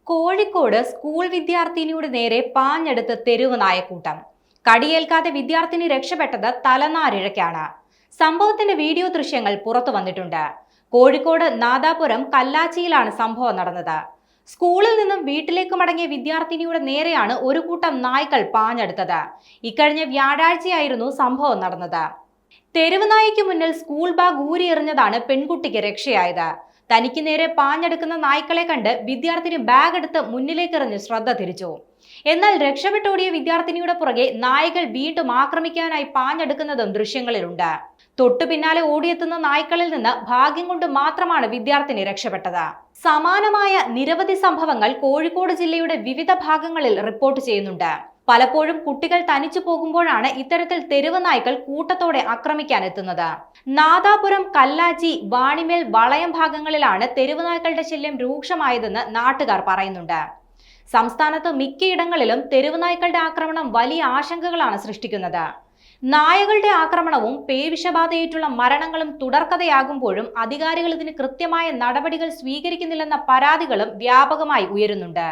Kozhikode school വിദ്യാർത്ഥിനിയുടെ നേരെ പാഞ്ഞെടുത്ത് തെരുവ് നായക്കൂട്ടം. കടിയേൽക്കാതെ വിദ്യാർത്ഥിനി രക്ഷപ്പെട്ടത് തലനാരിഴയ്ക്കാണ്. സംഭവത്തിന്റെ വീഡിയോ ദൃശ്യങ്ങൾ പുറത്തു വന്നിട്ടുണ്ട്. കോഴിക്കോട് നാദാപുരം കല്ലാച്ചിയിലാണ് സംഭവം നടന്നത്. സ്കൂളിൽ നിന്നും വീട്ടിലേക്ക് മടങ്ങിയ വിദ്യാർത്ഥിനിയുടെ നേരെയാണ് ഒരു കൂട്ടം നായ്ക്കൾ പാഞ്ഞെടുത്തത്. ഇക്കഴിഞ്ഞ വ്യാഴാഴ്ചയായിരുന്നു സംഭവം നടന്നത്. തെരുവ് നായ്ക്ക് മുന്നിൽ സ്കൂൾ ബാഗ് ഊരിയെറിഞ്ഞതാണ് പെൺകുട്ടിക്ക് രക്ഷയായത്. തനിക്ക് നേരെ പാഞ്ഞെടുക്കുന്ന നായ്ക്കളെ കണ്ട് വിദ്യാർത്ഥിനി ബാഗ് എടുത്ത് മുന്നിലേക്കെറിഞ്ഞ് ശ്രദ്ധ തിരിച്ചു. എന്നാൽ രക്ഷപ്പെട്ടോടിയ വിദ്യാർത്ഥിനിയുടെ പുറകെ നായകൾ വീണ്ടും ആക്രമിക്കാനായി പാഞ്ഞെടുക്കുന്നതും ദൃശ്യങ്ങളിലുണ്ട്. തൊട്ടു പിന്നാലെ ഓടിയെത്തുന്ന നായ്ക്കളിൽ നിന്ന് ഭാഗ്യം കൊണ്ട് മാത്രമാണ് വിദ്യാർത്ഥിനി രക്ഷപ്പെട്ടത്. സമാനമായ നിരവധി സംഭവങ്ങൾ കോഴിക്കോട് ജില്ലയുടെ വിവിധ ഭാഗങ്ങളിൽ റിപ്പോർട്ട് ചെയ്യുന്നുണ്ട്. പലപ്പോഴും കുട്ടികൾ തനിച്ചു പോകുമ്പോഴാണ് ഇത്തരത്തിൽ തെരുവ് നായ്ക്കൾ കൂട്ടത്തോടെ ആക്രമിക്കാൻ എത്തുന്നത്. നാദാപുരം, കല്ലാച്ചി, വാണിമേൽ, വളയം ഭാഗങ്ങളിലാണ് തെരുവ് നായ്ക്കളുടെ ശല്യം രൂക്ഷമായതെന്ന് നാട്ടുകാർ പറയുന്നുണ്ട്. സംസ്ഥാനത്ത് മിക്കയിടങ്ങളിലും തെരുവ് നായ്ക്കളുടെ ആക്രമണം വലിയ ആശങ്കകളാണ് സൃഷ്ടിക്കുന്നത്. നായകളുടെ ആക്രമണവും പേവിഷബാധയേറ്റുള്ള മരണങ്ങളും തുടർക്കഥയാകുമ്പോഴും അധികാരികൾ ഇതിന് കൃത്യമായ നടപടികൾ സ്വീകരിക്കുന്നില്ലെന്ന പരാതികളും വ്യാപകമായി ഉയരുന്നുണ്ട്.